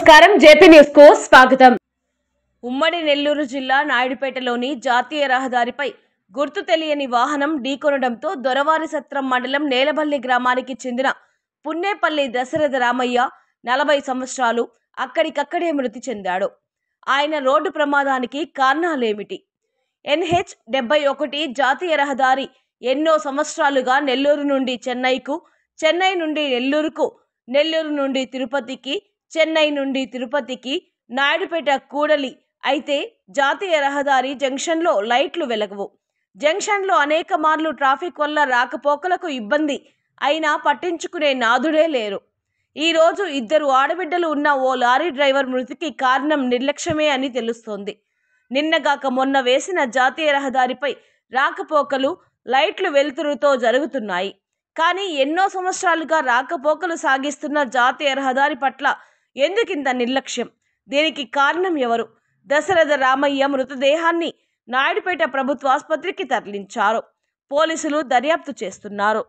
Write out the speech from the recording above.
నమస్కారం JP news కు స్వాగతం। ఉమ్మడి నెల్లూరు జిల్లా నాయుడుపేటలోని జాతీయ రహదారిపై గుర్తు తెలియని వాహనం ఢీకొనడంతో దొరవారి సత్రం మండలం నేలబల్లి గ్రామానికి చెందిన పున్నేపల్లి దశరథ రామయ్య 40 సంవత్సరాలు అక్కడికక్కడే మృతి చెందాడు। ఆయన రోడ్డు ప్రమాదానికి కారణాలేమిటి? NH 71 జాతీయ రహదారి ఎన్నో సంవత్సరాలుగా నెల్లూరు నుండి చెన్నైకు, చెన్నై నుండి నెల్లూరుకు, నెల్లూరు నుండి తిరుపతికి, చెన్నై నుండి తిరుపతికి, నాయుడుపేట కూడలి అయితే జాతీయ రహదారి జంక్షన్లో లైట్లు వెలగవు। జంక్షన్లో అనేక మార్లు ట్రాఫిక్ వల్ల రాకపోకలకు ఇబ్బంది అయినా పట్టించుకునే నాదుడే లేరు। ఈ రోజు ఇద్దరు ఆడబిడ్డలు ఉన్న ఓ లారీ డ్రైవర్ మృతికి కారణం నిర్లక్ష్యమే అని తెలుస్తోంది। నిన్నగాక మొన్న వేసిన జాతీయ రహదారిపై రాకపోకలు లైట్లు వెలుతురుతో జరుగుతున్నాయి। కానీ ఎన్నో సంవత్సరాలుగా రాకపోకలు సాగిస్తున్న జాతీయ రహదారి పట్ల ఎందుకింత నిర్లక్ష్యం? దీనికి కారణం ఎవరు? దశరథ రామయ్య మృతదేహాన్ని నాయుడుపేట ప్రభుత్వ ఆసుపత్రికి తరలించారు। పోలీసులు దర్యాప్తు చేస్తున్నారు।